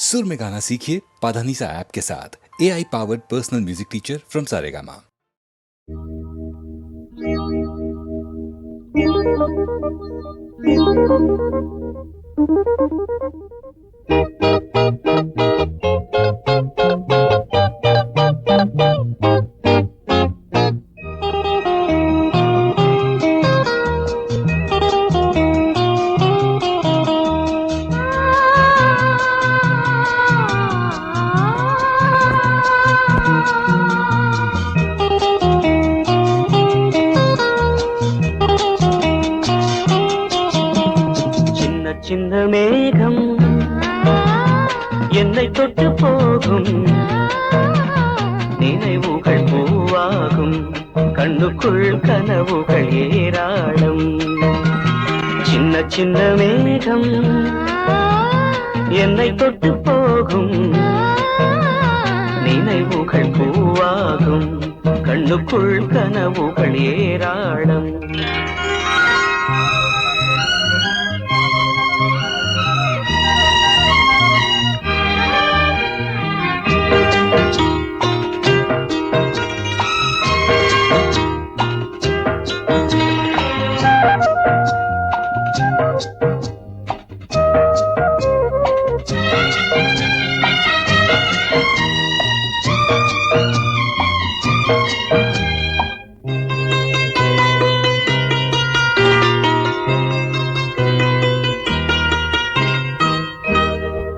सुर में गाना सीखिए पाधानीसा ऐप के साथ। AI powered personal music teacher from Saregama. சின்ன மேகம் என்னை தொட்டு போகும், நினைவுகள் பூவாகும், கண்ணுக்குள் கனவுகள் ஏராளம். சின்ன சின்ன மேகம் என்னை தொட்டு போகும், நினைவுகள் பூவாகும், கண்ணுக்குள் கனவுகள் ஏராளம்.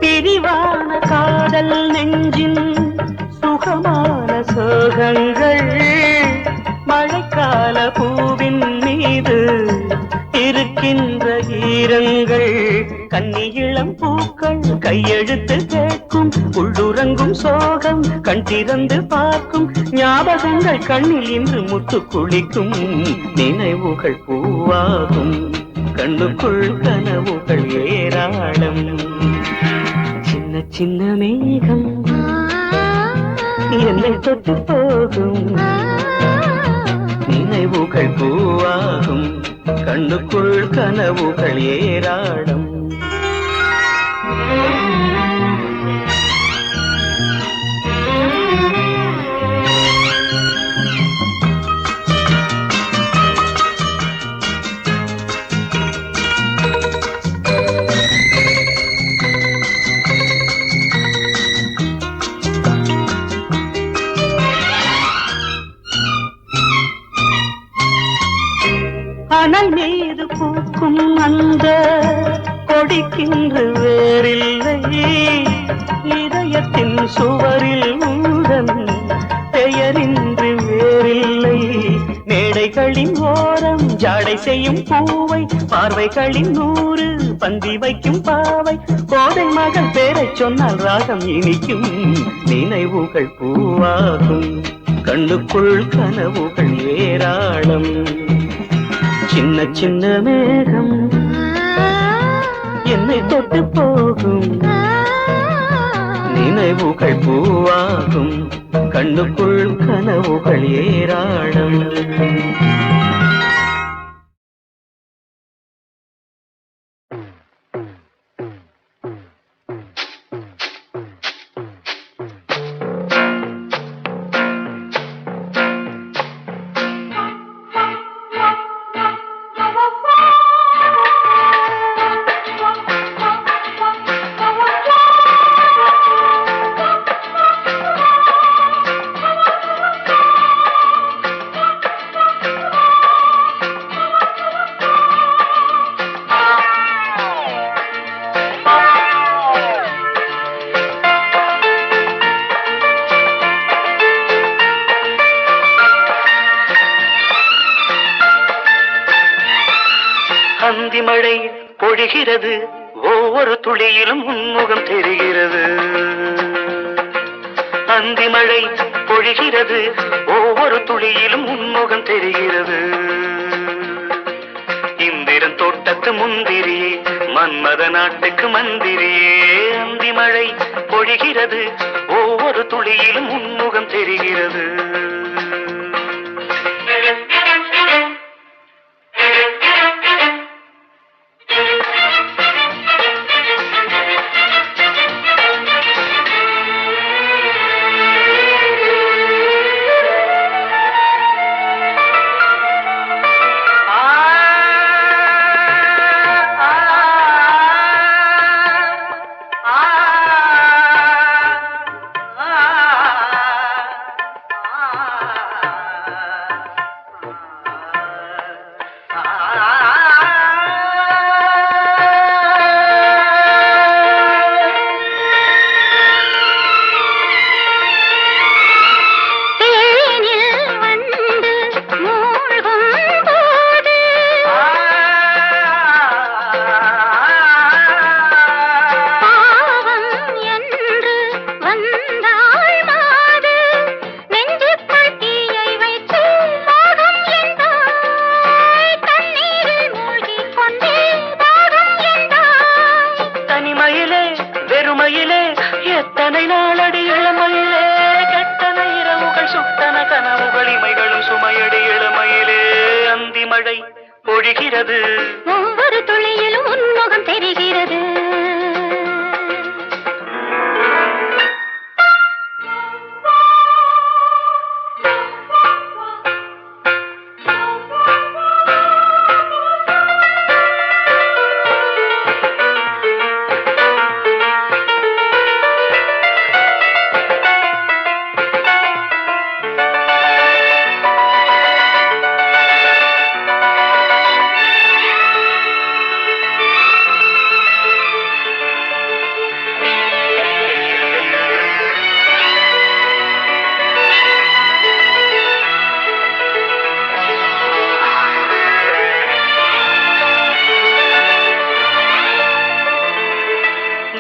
பிரிவான காதல் நெஞ்சின் சுகமான சோகங்கள், மழைக்கால பூவின் மீது இருக்கின்ற ஈரங்கள், கன்னி இளம் பூக்கள் கையெழுத்து கேட்கும், உள்ளுறங்கும் சோகம் கண் திறந்து பார்க்கும், ஞாபகங்கள் கண்ணில் இன்று முத்து குளிக்கும், நினைவுகள் பூவாகும், கண்ணுக்குள் கனவுகள் ஏராளம். சின்ன சின்ன மேகம் என்னை தொட்டு போகும், நினைவுகள் பூவாகும், கண்ணுக்குள் கனவுகள் ஏராளம். அனல் மீது பூக்கும் அந்த கொடிக்கின்று வேறில்லை, இதயத்தின் சுவரில் உந்தன் பெயரின்றி வேறில்லை, மேடைகளின் ஓரம் ஜாடை செய்யும் பூவை, பார்வைகளின் 100 பந்தி வைக்கும் பாவை, கோதை மகள் பேரை சொன்னால் ராகம் இனிக்கும், நினைவுகள் பூவாகும், கண்ணுக்குள் கனவுகள் ஏராளம். சின்ன சின்ன மேகம் என்னை தொட்டு போகும், நினைவுகள் பூவாகும், கண்ணுக்குள் கனவுகள் ஏராளம். அந்தி மழை பொழிகிறது, ஒவ்வொரு துளியிலும் உன்முகம் தெரிகிறது. அந்தி மழை பொழிகிறது, ஒவ்வொரு துளியிலும் உன்முகம் தெரிகிறது. இந்திரன் தோட்டத்து முந்திரியே, மன்மத நாட்டுக்கு மந்திரியே, அந்தி மழை பொழிகிறது, ஒவ்வொரு துளியிலும் உன்முகம் தெரிகிறது. எத்தனை நாளடி இளமையிலே கெட்டன இரவுகள் சுட்டன கனவுகள் இமைகளும் சுமையடி இளமையிலே அந்தி மழை பொழிகிறது ஒவ்வொரு துளியிலும் உன்முகம் தெரிகிறது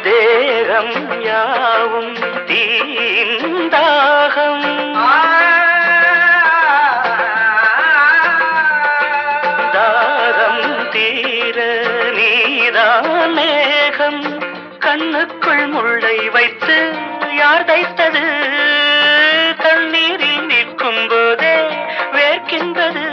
தேகம் யாவும் தீந்தாகம் தாகம் தீர நீதான் மேகம் கண்ணுக்குள் முள்ளை வைத்து யார் தைத்தது தண்ணீரில் நிற்கும் போதே வேர்க்கின்றது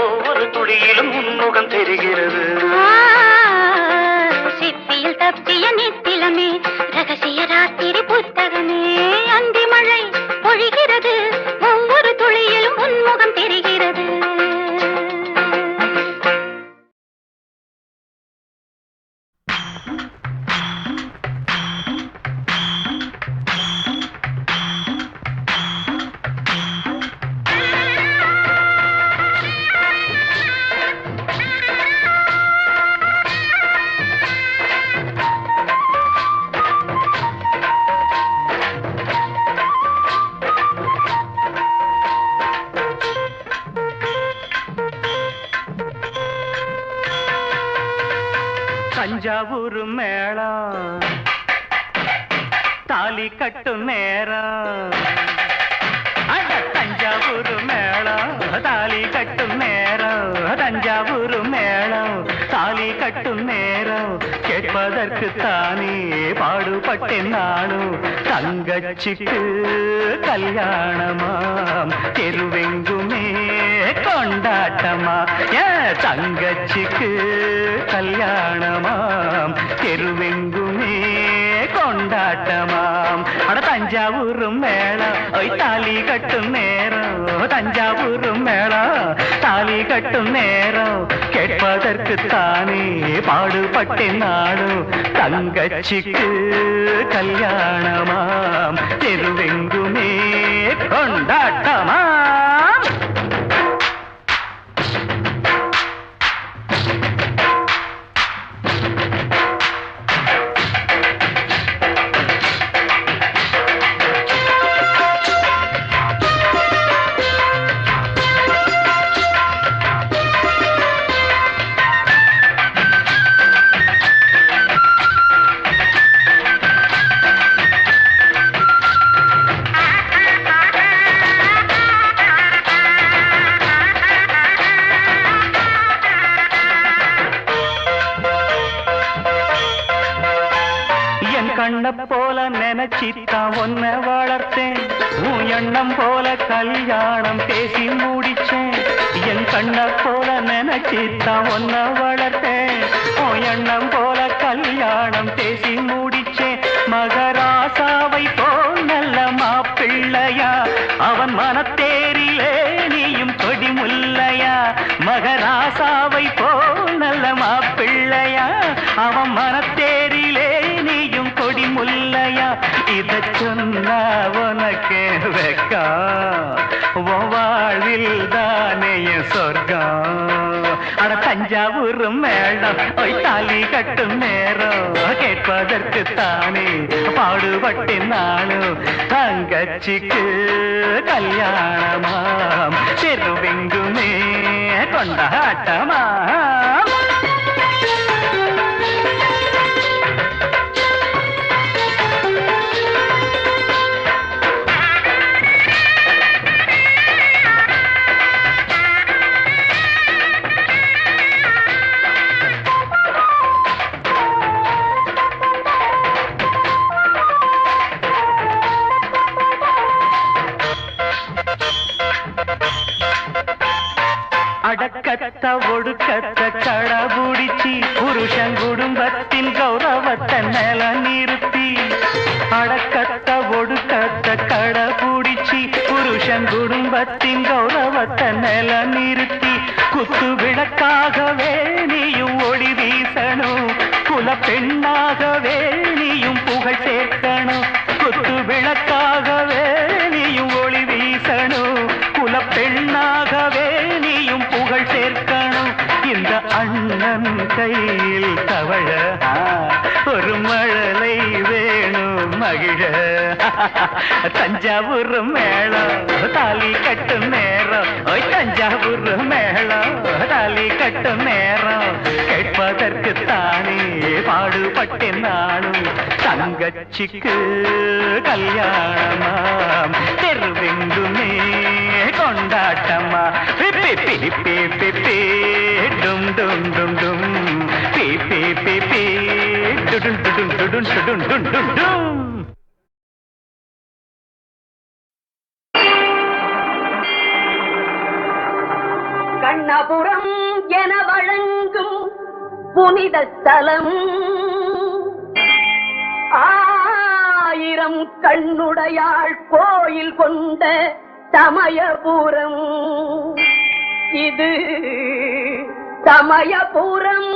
ஒவ்வொரு துளியிலும் உன்முகம் தெரிகிறது சிப்பியில் தப்பிய நித்திலமே ரகசிய ராத்திரி புத்தகமே அந்தி மழை பொழிகிறது ஒவ்வொரு துளியிலும் உன்முகம் தெரிகிறது தஞ்சாவூர் மேளம் தாலி கட்டும் நேரம் தஞ்சாவூர் மேளம் தாலி கட்டும் நேரம் தஞ்சாவூர் மேளம் தாலி கட்டும் நேரம் கேட்பதற்கு தானே பாடுபட்டேன் நானும் தங்கச்சிக்கு கல்யாணமாம் தெருவெங்குமே கொண்டாட்டமா தங்கச்சிக்கு கல்யாணமாம் தெருவெங்குமே கொண்டாட்டமாம் அட தஞ்சாவூர் மேளம் தாலி கட்டும் நேரம் தஞ்சாவூர் மேளம் தாலி கட்டும் நேரம் கேட்பதற்கு தானே பாடுபட்டேன் நாடும் தங்கச்சிக்கு கல்யாணமாம் தெருவெங்குமே கொண்டாட்டமாம் கண்ண போல நினைச்சித்தான் ஒன்ன வளர்த்தேன் உன் எண்ணம் போல கல்யாணம் பேசி முடிச்சேன் என் கண்ண போல நினைச்சித்தான் ஒன்ன வளர்த்தேன் உன் எண்ணம் போல கல்யாணம் பேசி முடிச்சேன் மகராசாவை போல் நல்ல மாப்பிள்ளையா அவன் மனத்தேரிலே நீயும் கொடி முல்லையா மகராசாவை போல் நல்ல மாப்பிள்ளையா அவன் மனத்தேரிலே நீயும் கொடி முல்லையா இத சொன்னா உனக்கு வெக்கா வாழ்வில் தானே சொர்க்கம் அட தஞ்சாவூர் மேளம் தாலி கட்டும் நேரம் கேட்பதற்கு தானே பாடுபட்டேன் நானும் தங்கச்சிக்கு கல்யாணமாம் தெருவெங்குமே கொண்டாட்டமா அடக்கத்த ஒடுக்கத்த கடபுடிச்சி புருஷன் குடும்பத்தின் கௌரவத்தை நில நிறுத்தி அடக்கத்த ஒடுக்கத்த கடபுடிச்சி புருஷன் குடும்பத்தின் கௌரவத்தை நில நிறுத்தி குத்து விளக்காகவே நீயும் ஒளி வீசணும் குல பெண்ணாகவே நீயும் புகழ் சேர்க்கணும் குத்து விளக்காகவே நீயும் ஒளி வீசணும் குல பெண்ணாகவே நீயும் புகழ் சேர்க்கணும் இந்த அண்ணன் கையில் தவழ ஒரு மழலை வேணும் மகிழ தஞ்சாவூர் மேளம் தாலி கட்டும் நேரம் ஓய் தஞ்சாவூர் மேளம் தாலி கட்டும் நேரம் கேட்பதற்கு தானே பாடுபட்டேன் நானும் தங்கச்சிக்கு கல்யாணமாம் தெருவெங்குமே கொண்டாட்டமா பிப்பி பிப்பி பிப்பி டும் டும் டும் டும் பிப்பி பிப்பி டுடும் டுடும் டுடும் டுடும் டும் டும் டும். கண்ணபுரம் என வழங்கும் புனித ஸ்தலம் 1000 கண்ணுடையாள் கோயில் கொண்ட சமயபுரம் இது சமயபுரம்.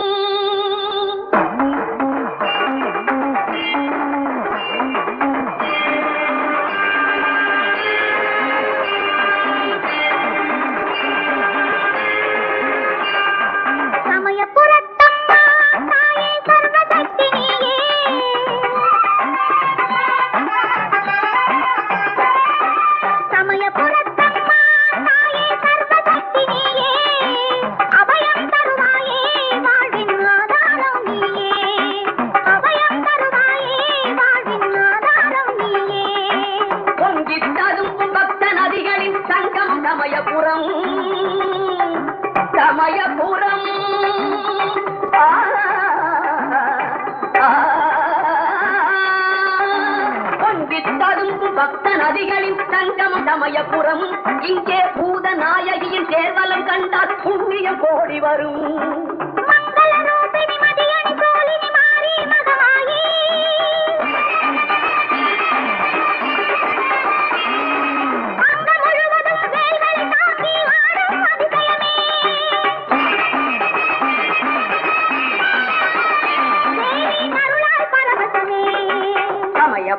பக்த நதிகளின் சங்கம் சமயபுரம். இங்கே பூத நாயகியின் சேர்வலம் கண்டால் புண்ணியம் கோடி வரும்.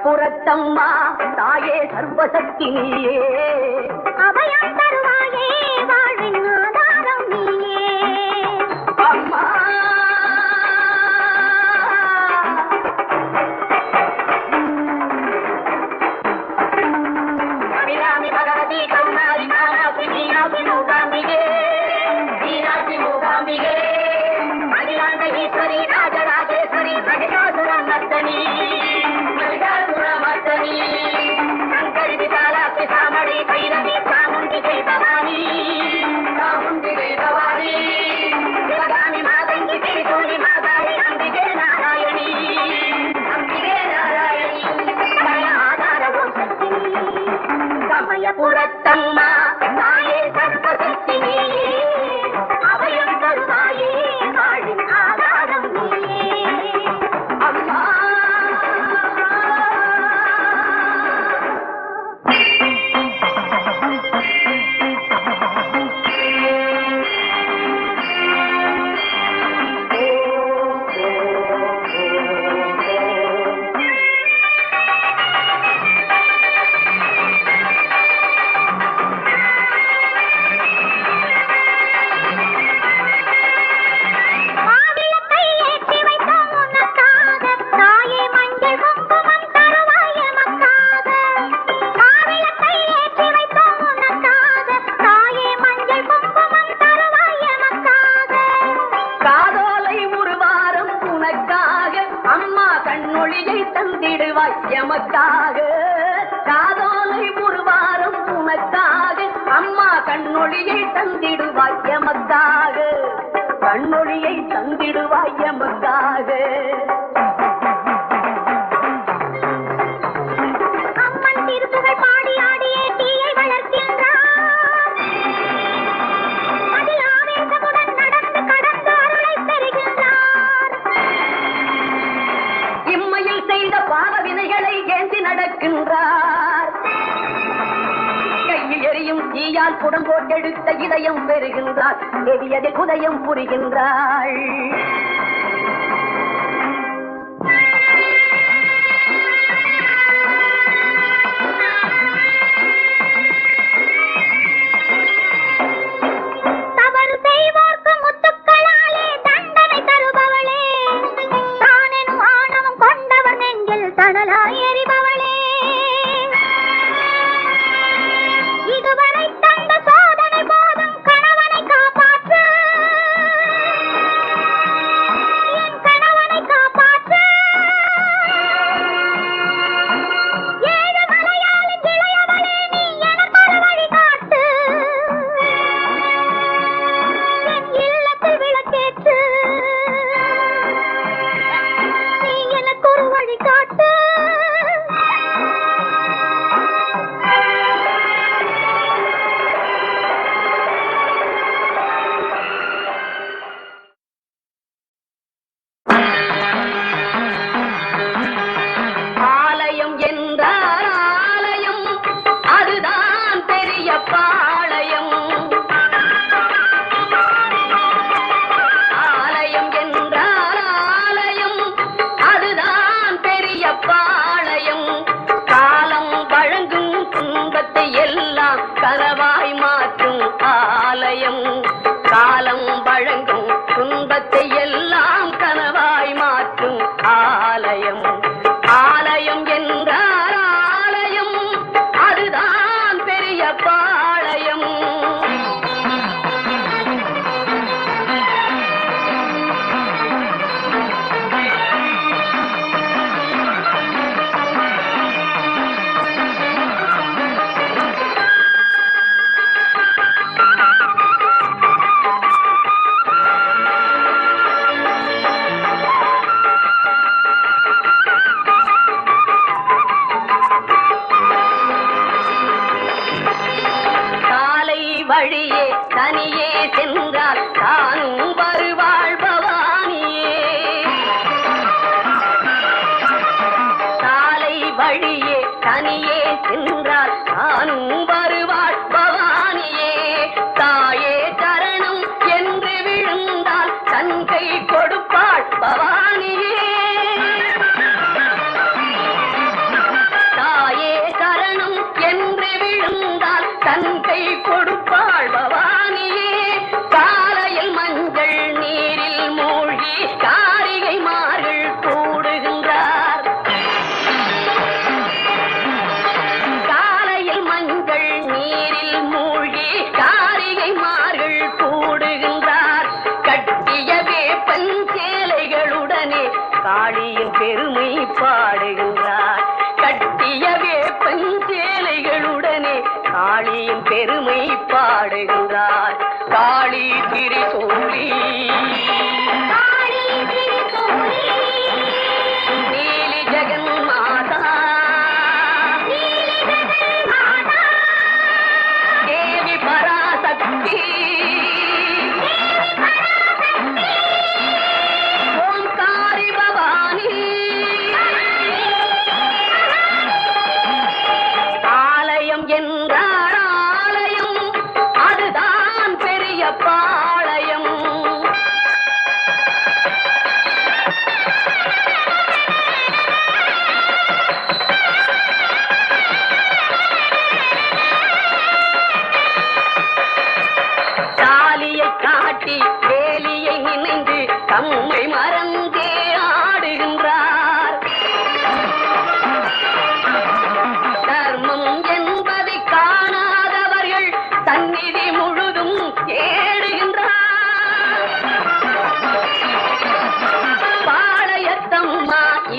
புறத்தம்மா தாயே சர்வசக்தி நீயே அபயம் தருவாயே வாழ்வின் ஆதாரம் நீயே அம்மா. அபிராமி பகவதி கருணாரி காமாட்சி மீனாட்சி மூகாம்பிகே மீனாட்சி மூகாம்பிகே அகிலாண்ட ஈஸ்வரி ராஜராஜேஸ்வரி மகிஷாசுர நர்த்தனி சங்கரி விசாலாட்சி சாமடி பைரவி சாமுண்டிகை பவானி சாமுண்டிகை பவானி சிவகாமி மாதங்கி திரிசூலி மாதாரி அம்பிகே நாராயணி அம்பிகே நாராயணி ஆதாரவும் சக்தி சமயபுரத்தம்மா தாயே சர்வசக்தி நீயே அபயம் தருவாயே வாழின் ஆதாரம் நீயே அம்மா. எமக்காக காதோலை ஒரு வாரம் உனக்காக அம்மா கண்ணொழியை தந்திடுவாய் எமக்காக கண்ணொழியை தந்திடுவாய் எமக்காக. அம்மன் திருப்புகழ் பாடி ஆடியே தீயை வளர்க்கின்றார் அதில் கையால் குடம் போட்டெடுத்த இதயம் பெறுகின்றாள், எதியதில் உதயம் புரிகின்றாள்.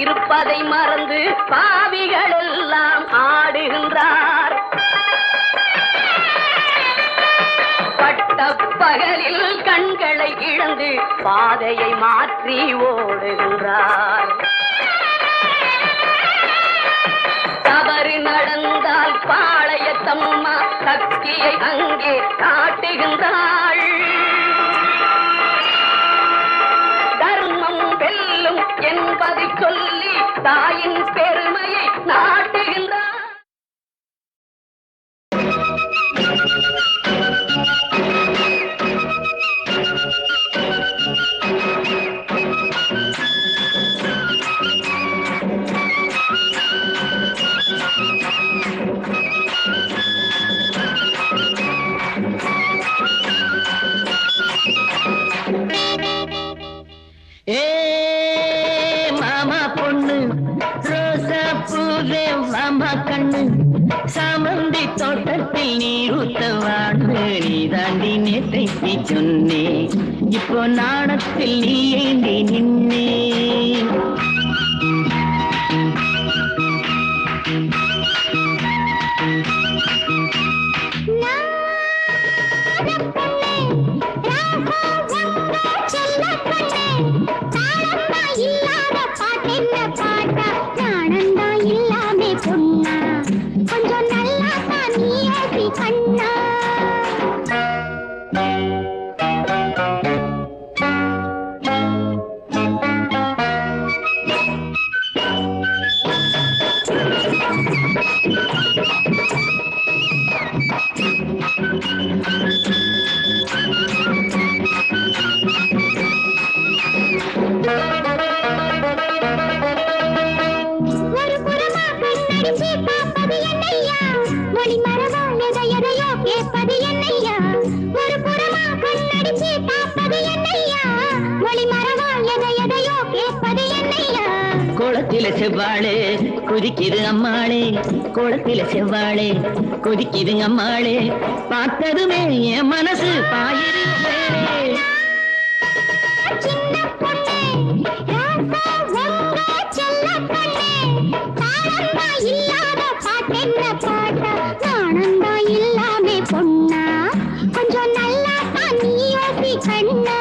இருப்பதை மறந்து பாவிகள் எல்லாம் ஆடுகின்றார். பட்ட பகலில் கண்களை இழந்து பாதையை மாற்றி ஓடுகின்றார். தவறு நடந்தால் பாளையத்தம்மா சக்தியை அங்கே காட்டுகின்றாள். தர்மம் வெல்லும் என்பதை சொல்லி தாயின் பெருமையை நாட்டுகின்றார். கண்ணு சாமந்தி தோட்டத்தில் நீரூத்தவான்னு நீ தாண்டி நேற்றைக்கு சொன்னே இப்போ நாணத்தில் நீ ஏந்தி நின்னே கோலத்தில செவ்வாழே குதிக்குது அம்மாளே கோலத்தில செவ்வாழே குதிக்குது அம்மாளே பார்த்ததுமே என் மனசு பாயிரு பொண்ணா கொஞ்சம் நல்லா தான் நீ யோசி கண்ணா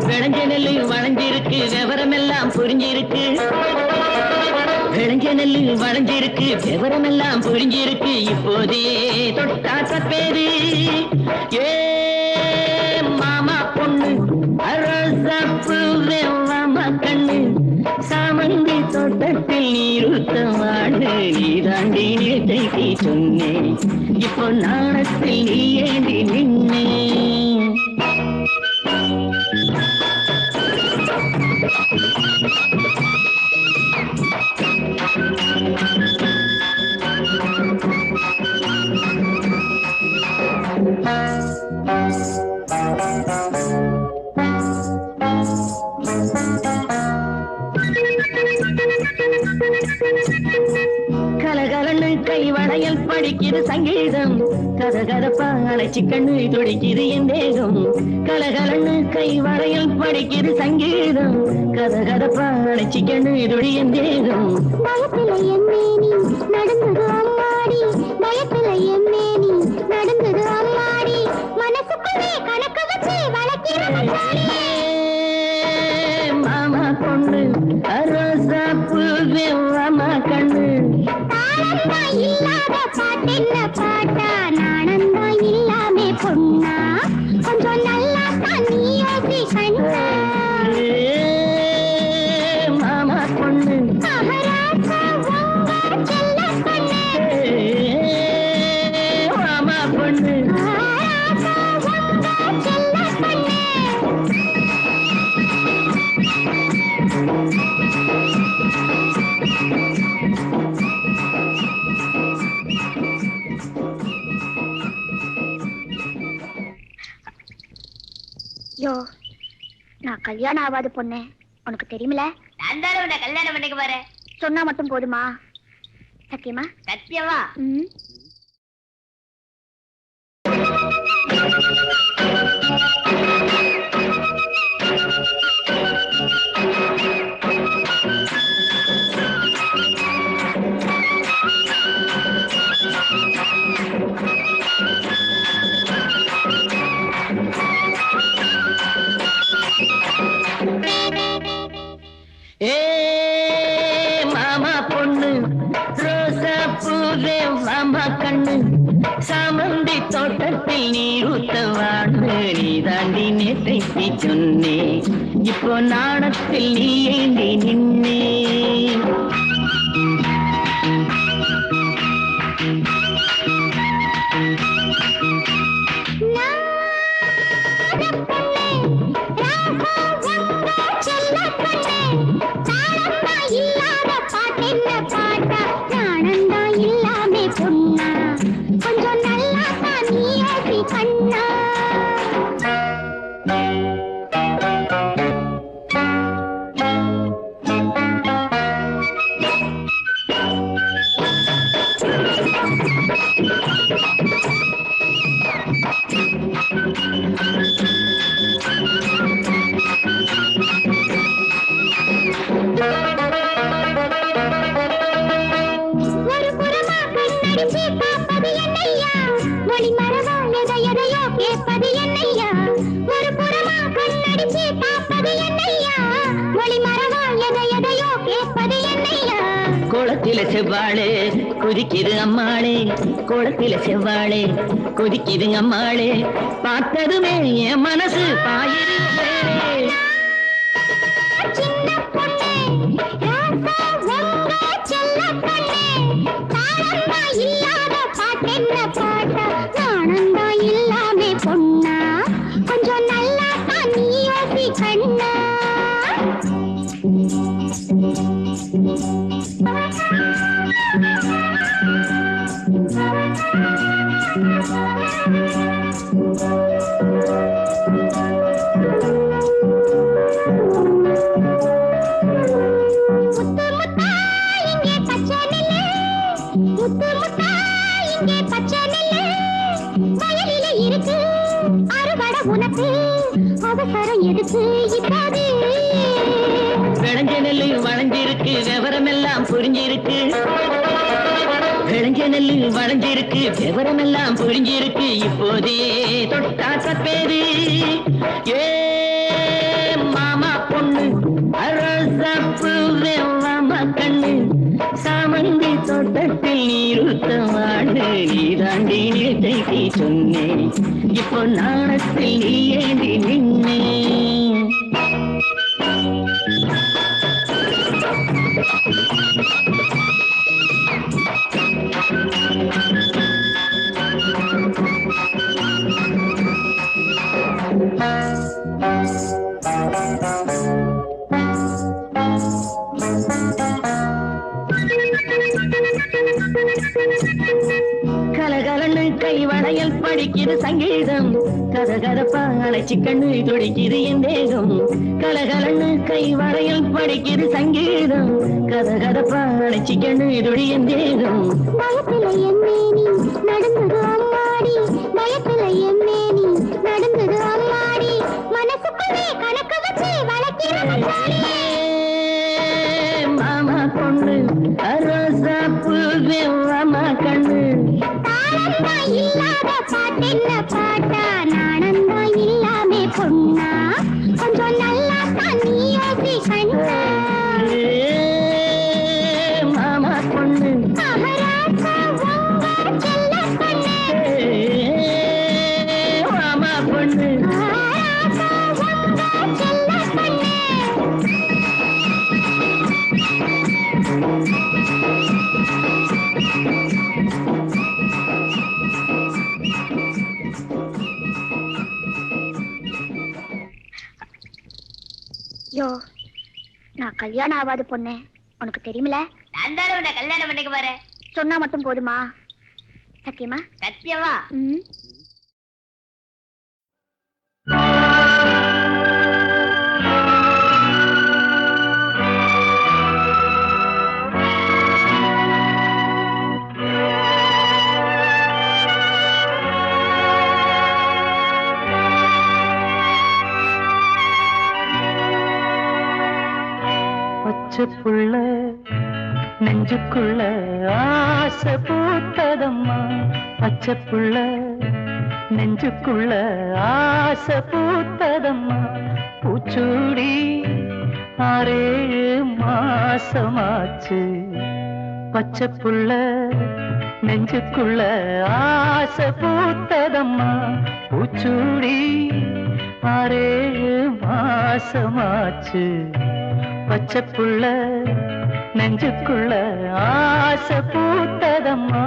விளைஞ்ச நெல்லு வளைஞ்சிருக்கு விவரமெல்லாம் புரிஞ்சிருக்கு விளைஞ்ச நெல்லு வளைஞ்சிருக்கு விவரமெல்லாம் புரிஞ்சிருக்கு இப்போதே தொட்டா தப்பேது ஏ மாமா பொண்ணு அரசப்பு மாமா கண்ணு சாமந்தி தோட்டத்தில் நீருத்தவாடு நீ தாண்டி நேற்றைக்கு சொன்னேன் இப்போ நாணத்தில் நீ ஏந்தி நின்னே கலகலன்னு கை வளையல் படிக்குது சங்கீதம் கதகதப்பா அழைச்சி கண்ணு துடிக்குது என் தேகம் கலகலன்னு கை வளையல் படிக்குது சங்கீதம் கதகதப்பா அழைச்சி கண்ணு துடி என் தேகம் பயத்துல எம்மேனி நடந்தது அம்மாடி பயத்துல எம்மேனி நடந்தது அம்மாடி மனசுக்குள்ளே கணக்கு வச்சு வளர்க்கிறது மாமா பொண்ணு அரோசாப்பு மாமா கண்ணு தாளந்தா இல்லாத பாட்டென்ன பாட்டா நாணந்தா இல்லாமே பொண்ணா கொஞ்சம் நல்லா தான் நீ யோசி கண்ணா மாமா பொண்ணு மகாராஜா உங்க செல்ல பொண்ணு மாமா பொண்ணு மகாராஜா உங்க செல்ல பொண்ணு யோ நான் கல்யாணம் ஆகாத பொண்ணு உனக்கு தெரியுமில நான் தானே உன்னை கல்யாணம் பண்ணிக்க போறேன். சொன்னா மட்டும் போதுமா சத்தியமா சத்தியமா? ம் ஏ மாமா பொண்ணு ரோசா பூவே மாமா கண்ணு சாமந்தி தோட்டத்தில் நீரூத்தவான்னு நீ தாண்டி நேற்றைக்கு சொன்னே இப்போ நாணத்தில் நீ ஏந்தி நின்னே ஒரு புறமா கண்ணடிச்சு பார்ப்பது என்னையா மொழி மரபா எதையோ கேட்பது என்னையா ஒரு புறமா கண்ணடிச்சு பார்ப்பது என்னையா மொழி மரபா எதையோ கேட்பது என்னையா குளத்தில செவ்வாழே குதிக்குது அம்மாளே குளத்தில செவ்வாழே குதிக்குது அம்மாளே பார்த்ததுமே என் மனசு பாயுது மேலே. சின்ன பொண்ணு ராசா உங்க செல்ல கண்ணு தாளந்தா இல்லாத பாட்டென்ன பாட்டா நாணந்தா இல்லாமே பொண்ணா கொஞ்சம் நல்லா தான் நீ யோசி கண்ணா முத்து முத்தா இங்கே பச்சை நெல்லு முத்து முத்தா இங்கே பச்சை நெல்லு வயலில இருக்கு அறுவடை உனக்கு அவசரம் எதுக்கு இப்போது விளைஞ்ச நெல்லு வளைஞ்சிருக்கு விவரம் எல்லாம் புரிஞ்சிருக்கு விளைஞ்ச நெல்லு வளைஞ்சிருக்கு விவரம் எல்லாம் புரிஞ்சிருக்கு இப்போதே தொட்டா தப்பேது ஏ மாமா பொண்ணு அரசப்பு மாமா கண்ணு சாமந்தி தோட்டத்தில் நீருத்தவாடு நீ தாண்டி நேற்றைக்கு சொன்னேன் இப்போ நாணத்தில் நீ ஏந்தி நின்னே கலகலன்னு கை வளையல் படிக்குது சங்கீதம் கதகதப்பா அழைச்சி கண்ணு துடிக்குது என் தேகம் கலகலன்னு கை வளையல் படிக்குது சங்கீதம் கதகதப்பா அழைச்சி கண்ணு துடி என் தேகம் பயத்துல எம்மேனி நடந்தது அம்மாடி பயத்துல எம்மேனி நடந்தது அம்மாடி மனசுக்குள்ளே கணக்கு வச்சு வளர்க்கிற மச்சாடி மாமா பொண்ணு அரோசா பூவே மாமா கண்ணு தாளந்தா இல்லாத பாட்டென்ன பாட்டா நாணந்தா இல்லாமே பொண்ணா கொஞ்சம் நல்லா தான் நீ யோசி கண்ணா மாமா பொண்ணு மகாராஜா உங்க செல்ல கண்ணு மாமா பொண்ணு மகாராஜா உங்க செல்ல கண்ணு யோ நான் கல்யாணம் ஆகாத பொண்ணு உனக்கு தெரியுமில நான் தானே உன்னை கல்யாணம் பண்ணிக்க போறேன். சொன்னா மட்டும் போதுமா சத்தியமா சத்தியமா? ம் பச்சைப்புள்ள நெஞ்சுக்குள்ள ஆசை பூத்ததம்மா பச்சைப்புள்ள நெஞ்சுக்குள்ள ஆசை பூத்ததம்மா பூச்சூடி 6-7 மாசமாச்சு பச்சைப்புள்ள நெஞ்சுக்குள்ள ஆசை பூத்ததம்மா பூச்சூடி 6-7 மாசமாச்சு பச்சைப்புள்ள நெஞ்சுக்குள்ள ஆசை பூத்ததம்மா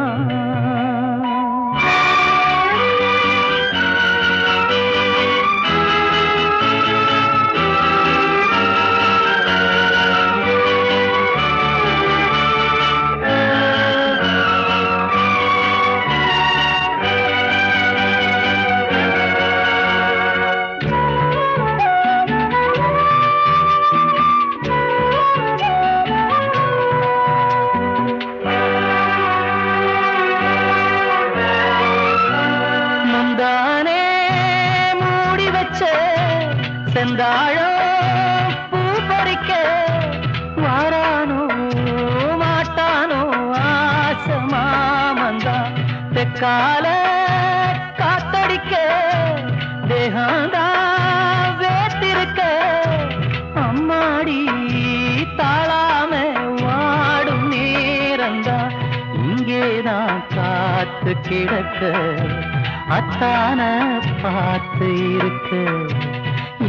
வந்தாளோ பூ பறிக்க வாரானோ மாட்டானோ ஆசை மாமந்தா தெக்கால காத்தடிக்க தேகந்தா வேத்திருக்க அம்மாடி தாழாம வாடும் நேரந்தா இங்கேதான் காத்து கிடக்க அத்தான பார்த்து இருக்க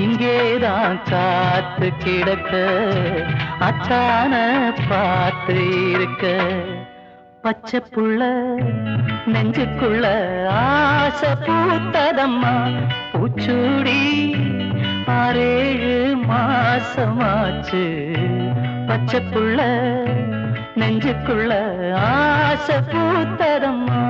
இங்கேதான் காத்து கிடக்க அத்தான பார்த்து இருக்க பச்சை புள்ள நெஞ்சுக்குள்ள ஆசை பூத்ததம்மா பூச்சூடி 6-7 மாசமாச்சு பச்சை புள்ள நெஞ்சுக்குள்ள ஆசை பூத்ததம்மா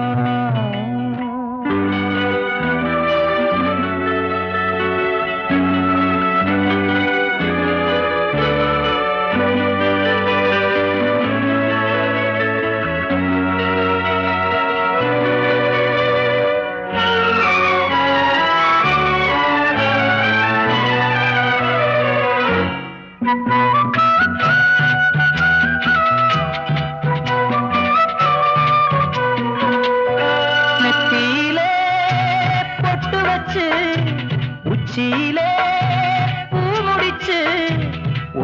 உச்சியிலே பூ முடிச்சு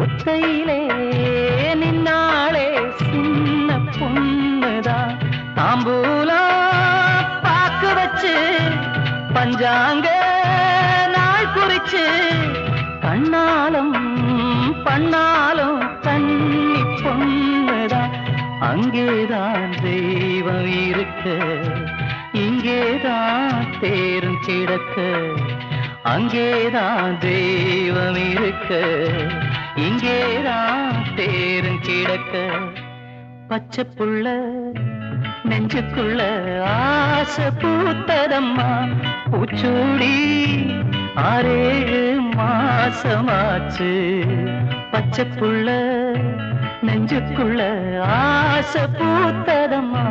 ஒத்தையிலே நின்னாளே சின்ன பொண்ணுதான் தாம்பூலம் பாக்கு வச்சு பஞ்சாங்க நாள் குறிச்சு கண்ணாலும் பண்ணாலும் கண்ணி பொண்ணுதான் அங்கேதான் தெய்வம் இருக்க இங்கேதான் தேரும் கிடக்க அங்கேதான் தெய்வம் இருக்க இங்கேதான் தேரும் கிடக்க பச்சை புள்ள நெஞ்சுக்குள்ள ஆசை பூத்ததம்மா பூச்சூடி 6-7 மாசமாச்சு பச்சை புள்ள நெஞ்சுக்குள்ள ஆசை பூத்ததம்மா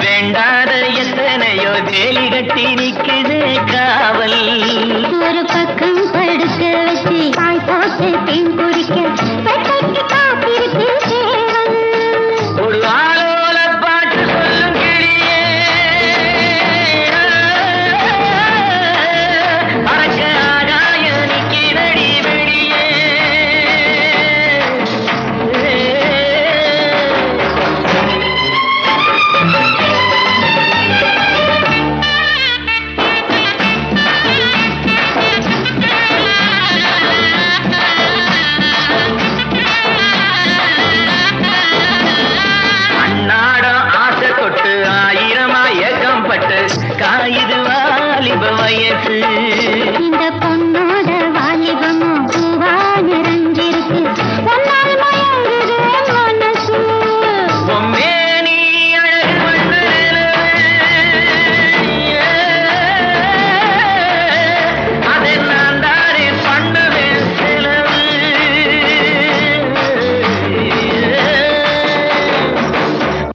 வேண்டாத எத்தனையோ வேலி கட்டி நிக்குது காவல் ஒரு பக்கம் படுக்க வச்சு பாய் போட்டு தேன் குடிக்க காத்திருக்கு சேவல் ஒரு ஆளோல பாட்டு சொல்லும் கிளியே அறக்க ஆகாய நிக்கிறடி வெளியே காயுது வாலிப வயசு இந்த